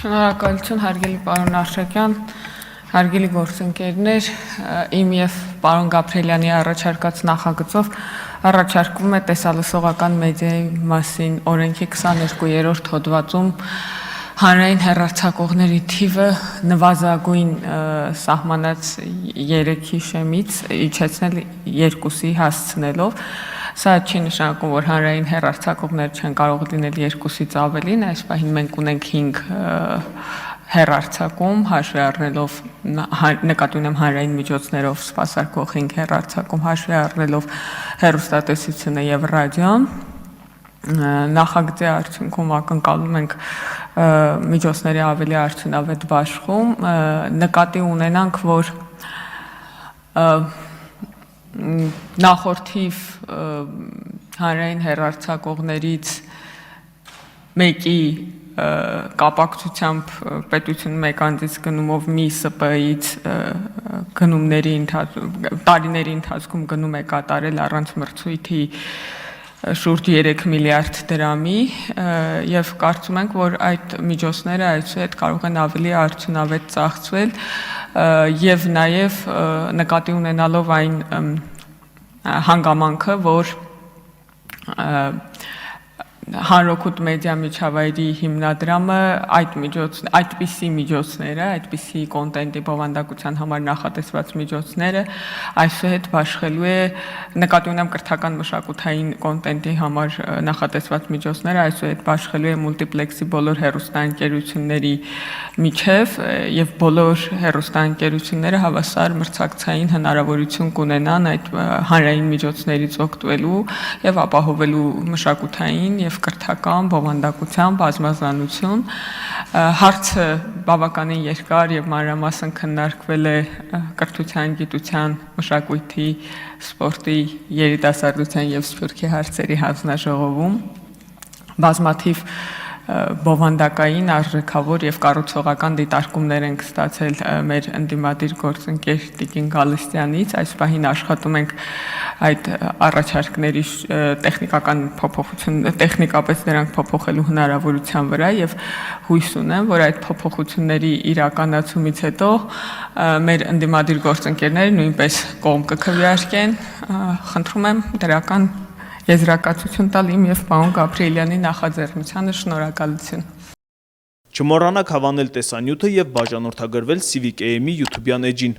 Շնորհակալություն հարգելի պարոն Արշակյան, հարգելի գործընկերներ, իմ եւ պարոն Գաբրիելյանի առաջարկած նախագծով առաջարկվում է տեսալսողական մեդիայի մասին օրենքի 22-րդ հոդվածում հանրային հեռարձակողների թիվը նվազագույն սահմանած 3-ի շեմից իջեցնել 2-ի հասցնելով։ Սա չի նշանակում, որ հանրային հեռարձակողներ չեն կարող լինել 2-ից ավելին, այս պահին մենք ունենք 5 հեռարձակում, հաշվի առնելով նկատի ունեմ հանրային միջոցներով սպասարկող 5 հեռարձակում, հաշվի առնելով հեռուստատեսությունը եւ ռադիոն։ Նախագծի արդյունքում ակնկալում ենք միջոցների ավելի արդյունավետ բաշխում, նկատի ունենանք, որ նախորդիվ հանրային հեռարձակողներից մեկի կապակցությամբ պետությունը մեկ անձից գնումով մի ՍՊ-ից տարիների ընթացքում գնում է կատարել առանց մրցույթի շուրջ 3 միլիարդ դրամի եւ կարծում ենք, որ այդ միջոցները այսուհետ կարող են ավելի արդյունավետ ծախսվել եւ նաեւ նկատի ունենալով այն հանգամանքը, որ Հանրօգուտ մեդիա միջավայրի հիմնադրամը այդպիսի միջոցները, այդպիսի կոնտենտի բովանդակության համար նախատեսված միջոցները այսուհետ բաշխելու է, նկատի ունեմ կրթական մշակութային կոնտենտի համար նախատեսված միջոցները այսուհետ բաշխելու է մուլտիպլեքսի բոլոր հեռուստաընկերությունների միջև եւ բոլոր հեռուստաընկերությունները հավասար մրցակցային հնարավորություն կունենան այդ հանրային միջոցներից օգտվելու եւ ապահովելու մշակութային եւ կրթական բովանդակության բազմազանություն։ Հարցը բավականին երկար եւ մանրամասն քննարկվել է կրթության, գիտության, մշակույթի, սպորտի, երիտասարդության եւ սփյուռքի հարցերի հանձնաժողովում։ Բազմաթիվ բովանդակային, արժեքավոր եւ կառուցողական դիտարկումներ ենք ստացել մեր ընդդիմադիր գործընկեր Տիկին Գալստյանից, այս պահին աշխատում ենք այդ առաջարկների տեխնիկական տեխնիկապես դրանք փոփոխելու հնարավորության վրա եւ հույս ունեմ, որ այդ փոփոխությունների իրականացումից հետո մեր ընդդիմադիր գործընկերները նույնպես կողմ կքվեարկեն, խնդրում եմ դրական եզրակացություն տալ իմ եւ պարոն Գաբրիելյանի նախաձեռնությանը, շնորհակալություն։ Չմոռանաք հավանել տեսանյութը եւ բաժանորդագրվել Civic AM-ի YouTube-յան էջին։